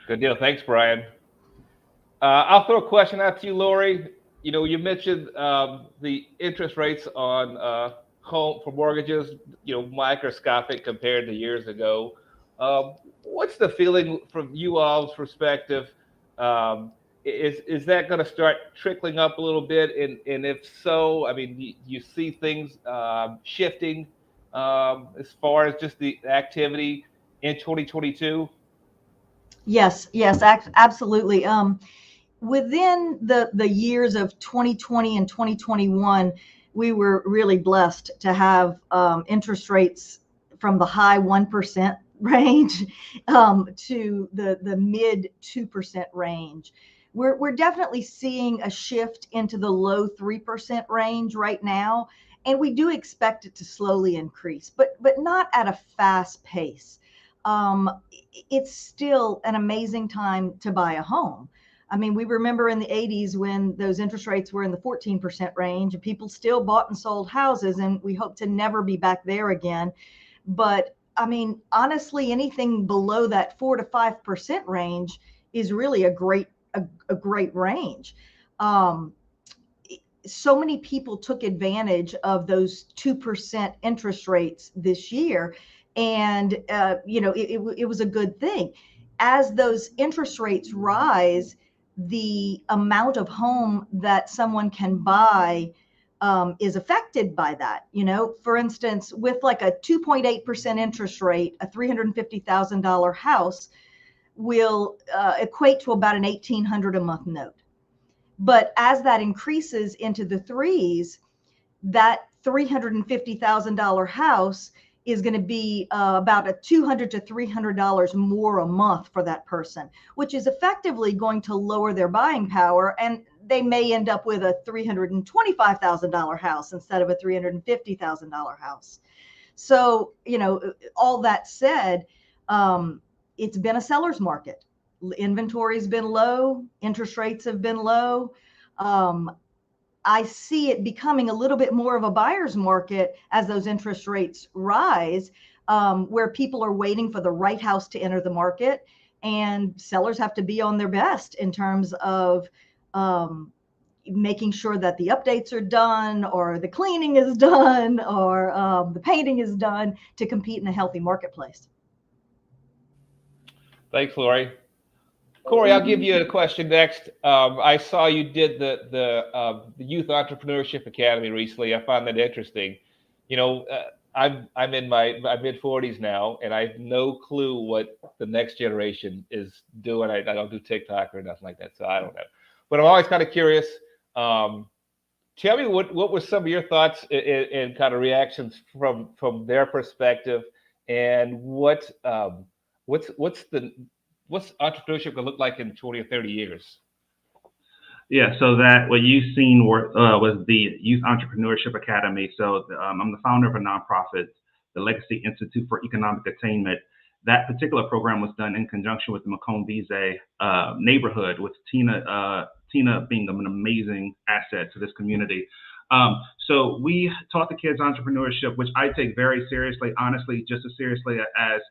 Speaker 9: Good deal. Thanks, Brian. I'll throw a question out to you, Laurie. You mentioned the interest rates on home for mortgages, microscopic compared to years ago. What's the feeling from you all's perspective? Is that going to start trickling up a little bit? And if so, I mean, you see things shifting as far as just the activity in 2022?
Speaker 14: Yes, absolutely. Within the years of 2020 and 2021, we were really blessed to have interest rates from the high 1% range to the mid 2% range. We're definitely seeing a shift into the low 3% range right now, and we do expect it to slowly increase, but not at a fast pace. It's still an amazing time to buy a home. I mean, we remember in the 80s when those interest rates were in the 14% range, and people still bought and sold houses, and we hope to never be back there again. But I mean, honestly, anything below that 4 to 5% range is really a great range. so many people took advantage of those 2% interest rates this year. And, it was a good thing. As those interest rates rise, the amount of home that someone can buy is affected by that. For instance, with like a 2.8% interest rate, a $350,000 house will equate to about an $1,800 a month note. But as that increases into the threes, that $350,000 house is going to be about a $200 to $300 more a month for that person, which is effectively going to lower their buying power. And they may end up with a $325,000 house instead of a $350,000 house. So, all that said, it's been a seller's market. Inventory's been low, interest rates have been low. I see it becoming a little bit more of a buyer's market as those interest rates rise, where people are waiting for the right house to enter the market, and sellers have to be on their best in terms of making sure that the updates are done, or the cleaning is done, or the painting is done to compete in a healthy marketplace.
Speaker 9: Thanks, Laurie. Corey, I'll give you a question next. I saw you did the Youth Entrepreneurship Academy recently. I found that interesting. I'm in my mid-40s now, and I have no clue what the next generation is doing. I don't do TikTok or nothing like that, so I don't know. But I'm always kind of curious. Tell me what were some of your thoughts and kind of reactions from their perspective, and what's entrepreneurship going to look like in 20 or 30 years?
Speaker 15: Yeah, so that what you've seen was the Youth Entrepreneurship Academy. So I'm the founder of a nonprofit, the Legacy Institute for Economic Attainment. That particular program was done in conjunction with the Macomb-Vise neighborhood, with Tina being an amazing asset to this community. So we taught the kids entrepreneurship, which I take very seriously, honestly, just as seriously as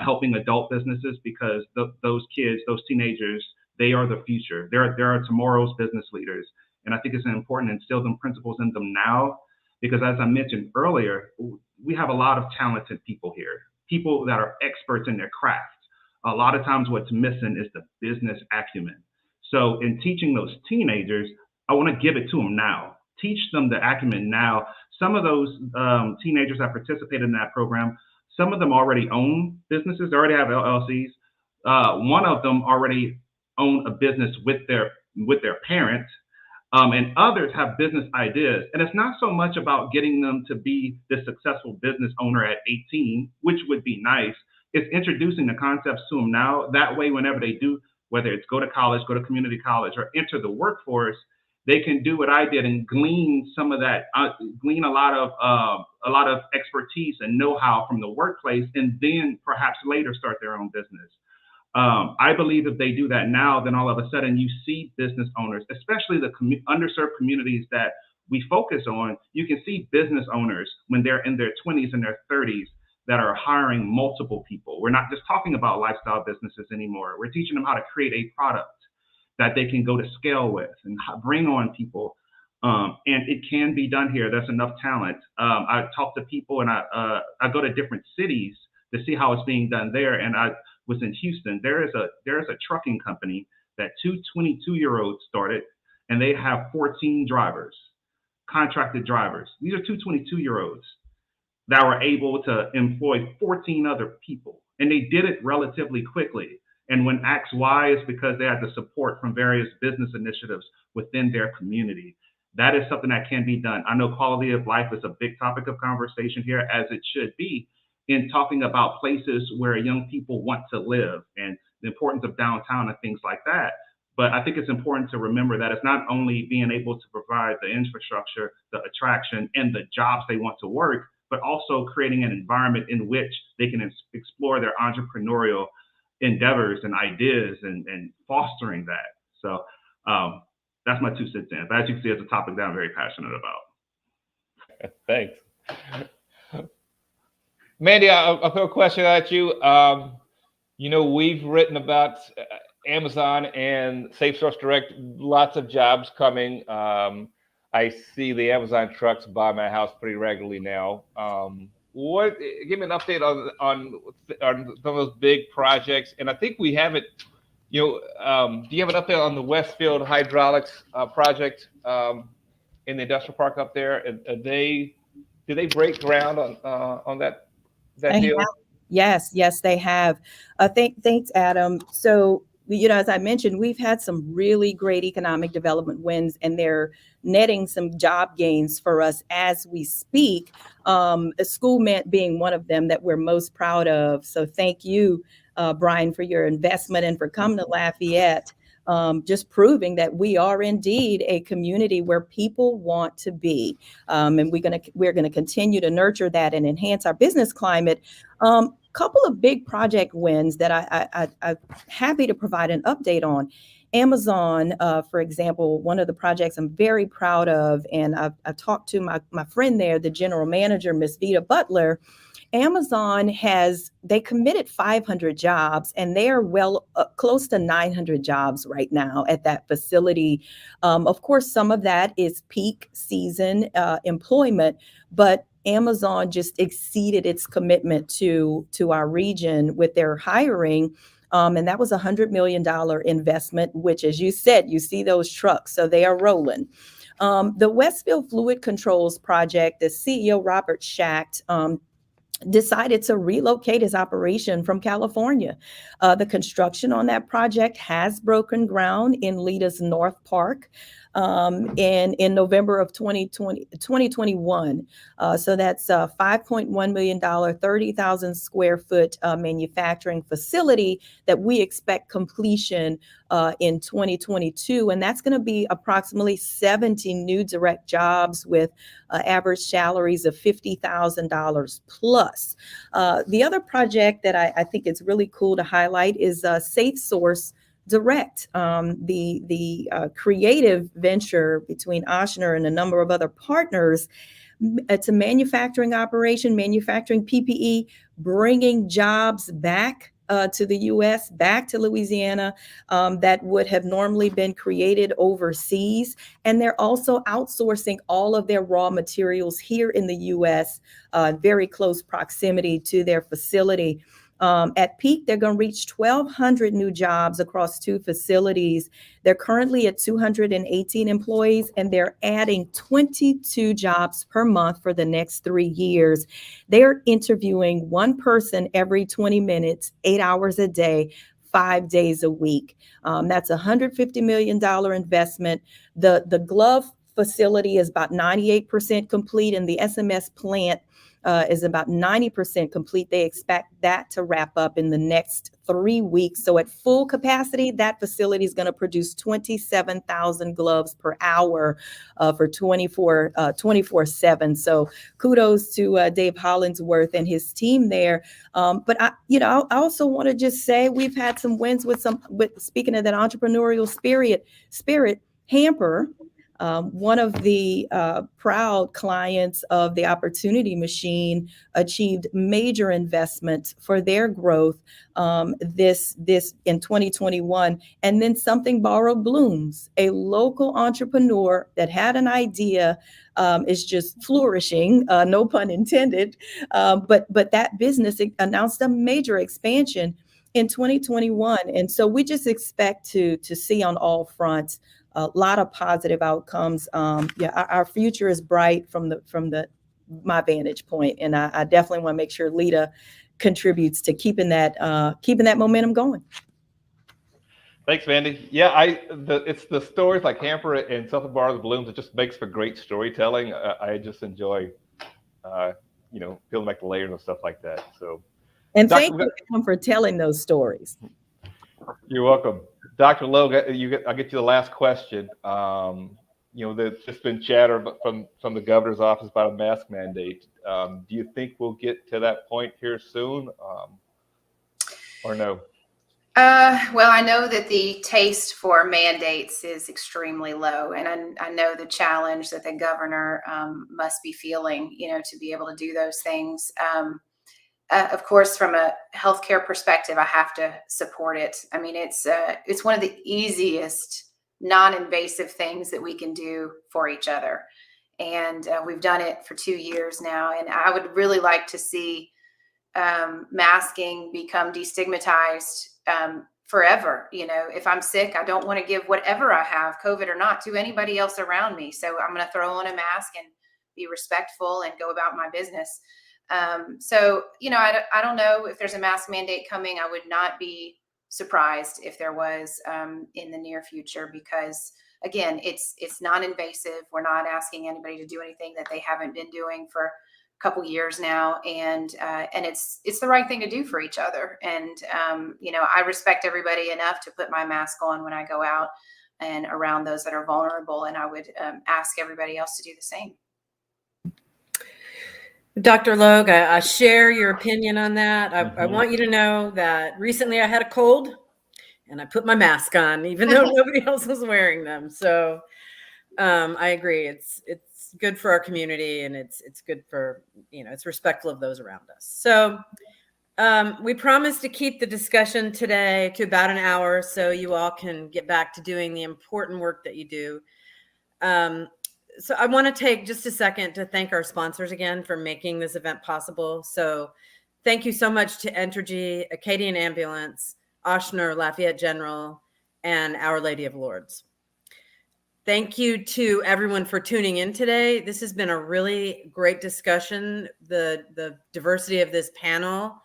Speaker 15: helping adult businesses, because those kids, those teenagers, they are the future. They're tomorrow's business leaders. And I think it's important to instill them principles in them now, because as I mentioned earlier, we have a lot of talented people here, people that are experts in their craft. A lot of times what's missing is the business acumen. So in teaching those teenagers, I want to give it to them now. Teach them the acumen now. Some of those teenagers that participated in that program, some of them already own businesses. They already have LLCs. One of them already own a business with their parents, and others have business ideas. And it's not so much about getting them to be the successful business owner at 18, which would be nice. It's introducing the concepts to them now. That way, whenever they do, whether it's go to college, go to community college, or enter the workforce, they can do what I did and glean some of that, glean a lot of expertise and know-how from the workplace, and then perhaps later start their own business. I believe if they do that now, then all of a sudden you see business owners, especially the underserved communities that we focus on. You can see business owners when they're in their 20s and their 30s that are hiring multiple people. We're not just talking about lifestyle businesses anymore. We're teaching them how to create a product that they can go to scale with and bring on people. And it can be done here. There's enough talent. I talk to people, and I go to different cities to see how it's being done there. And I was in Houston. There is a trucking company that two 22-year-olds started, and they have 14 drivers, contracted drivers. These are two 22-year-olds that were able to employ 14 other people. And they did it relatively quickly. And when asked why, it's because they had the support from various business initiatives within their community. That is something that can be done. I know quality of life is a big topic of conversation here, as it should be, in talking about places where young people want to live and the importance of downtown and things like that. But I think it's important to remember that it's not only being able to provide the infrastructure, the attraction, and the jobs they want to work, but also creating an environment in which they can explore their entrepreneurial endeavors and ideas and fostering that. So that's my 2 cents in. But as you can see, it's a topic that I'm very passionate about.
Speaker 9: Thanks. Mandy, I'll throw a question at you. We've written about Amazon and Safe Source Direct, lots of jobs coming. I see the Amazon trucks by my house pretty regularly now. Give me an update on some of those big projects. And I think we have it, do you have an update on the Westfield hydraulics project in the industrial park up there? And did they break ground on that deal?
Speaker 12: Yes, they have. Thanks, Adam. So, as I mentioned, we've had some really great economic development wins, and they're netting some job gains for us as we speak. School being one of them that we're most proud of. So thank you, Brian, for your investment and for coming to Lafayette. Just proving that we are indeed a community where people want to be, and we're gonna continue to nurture that and enhance our business climate. Couple of big project wins that I'm happy to provide an update on. Amazon, for example, one of the projects I'm very proud of, and I've talked to my friend there, the general manager, Miss Vita Butler. Amazon they committed 500 jobs, and they are close to 900 jobs right now at that facility. Of course, some of that is peak season employment, but Amazon just exceeded its commitment to our region with their hiring. And that was a $100 million investment, which, as you said, you see those trucks, so they are rolling. The Westfield Fluid Controls project, the CEO, Robert Schacht, decided to relocate his operation from California. The construction on that project has broken ground in Lita's North Park in November of 2021. So that's a $5.1 million, 30,000 square foot manufacturing facility that we expect completion in 2022. And that's going to be approximately 70 new direct jobs with average salaries of $50,000 plus. The other project that I think it's really cool to highlight is Safe Source Direct, the creative venture between Ochsner and a number of other partners. It's a manufacturing operation, manufacturing PPE, bringing jobs back to the U.S., back to Louisiana, that would have normally been created overseas. And they're also outsourcing all of their raw materials here in the U.S., very close proximity to their facility. At peak, they're going to reach 1,200 new jobs across 2 facilities. They're currently at 218 employees, and they're adding 22 jobs per month for the next 3 years. They're interviewing one person every 20 minutes, 8 hours a day, 5 days a week. That's a $150 million investment. The glove facility is about 98% complete, and the SMS plant is about 90% complete. They expect that to wrap up in the next 3 weeks. So at full capacity, that facility is going to produce 27,000 gloves per hour for 24/7. So kudos to Dave Hollingsworth and his team there. But I also want to just say we've had some wins with speaking of that entrepreneurial spirit, Hamper. One of the proud clients of the Opportunity Machine achieved major investment for their growth this in 2021. And then Something Borrowed Blooms, a local entrepreneur that had an idea, is just flourishing, no pun intended. But that business announced a major expansion in 2021. And so we just expect to see on all fronts a lot of positive outcomes. Our future is bright from my vantage point, and I definitely want to make sure Lita contributes to keeping that momentum going.
Speaker 9: Thanks, Mandy. Yeah, it's the stories like Hamper and Something Borrowed Blooms. It just makes for great storytelling. I just enjoy, peeling back the layers and stuff like that. So,
Speaker 12: and thank you for telling those stories.
Speaker 9: You're welcome. Dr. Logue, I'll get you the last question. There's just been chatter from the governor's office about a mask mandate. Do you think we'll get to that point here soon, or no?
Speaker 16: Well, I know that the taste for mandates is extremely low, and I know the challenge that the governor must be feeling, to be able to do those things. Of course, from a healthcare perspective, I have to support it. I mean, it's one of the easiest non-invasive things that we can do for each other. And we've done it for 2 years now. And I would really like to see masking become destigmatized forever. You know, if I'm sick, I don't want to give whatever I have, COVID or not, to anybody else around me. So I'm going to throw on a mask and be respectful and go about my business. So, you know, I don't know if there's a mask mandate coming. I would not be surprised if there was in the near future, because again, it's non-invasive. We're not asking anybody to do anything that they haven't been doing for a couple years now, and it's the right thing to do for each other. And you know, I respect everybody enough to put my mask on when I go out and around those that are vulnerable, and I would ask everybody else to do the same.
Speaker 1: Dr. Logue, I share your opinion on that. I want you to know that recently I had a cold and I put my mask on, even though nobody else was wearing them. So I agree. It's good for our community, and it's good for, you know, it's respectful of those around us. So we promised to keep the discussion today to about an hour so you all can get back to doing the important work that you do. So I want to take just a second to thank our sponsors again for making this event possible. So thank you so much to Entergy, Acadian Ambulance, Ochsner, Lafayette General, and Our Lady of Lourdes. Thank you to everyone for tuning in today. This has been a really great discussion. The diversity of this panel,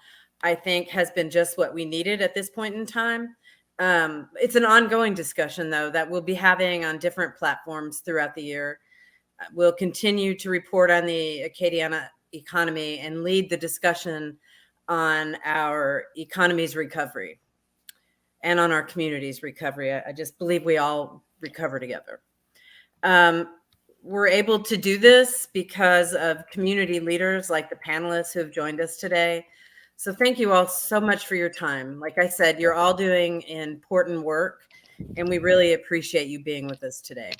Speaker 1: I think, has been just what we needed at this point in time. It's an ongoing discussion, though, that we'll be having on different platforms throughout the year. We'll continue to report on the Acadiana economy and lead the discussion on our economy's recovery and on our community's recovery. I just believe we all recover together. We're able to do this because of community leaders like the panelists who have joined us today. So thank you all so much for your time. Like I said, you're all doing important work, and we really appreciate you being with us today.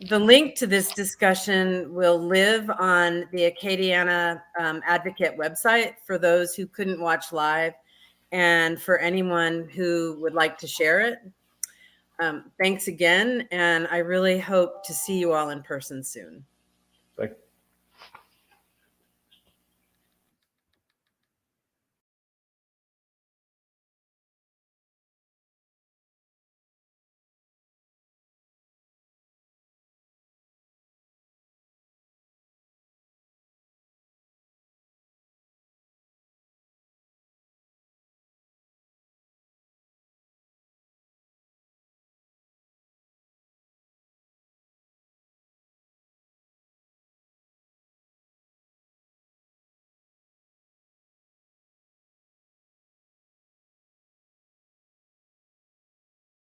Speaker 1: The link to this discussion will live on the Acadiana Advocate website for those who couldn't watch live, and for anyone who would like to share it. Thanks again, and I really hope to see you all in person soon.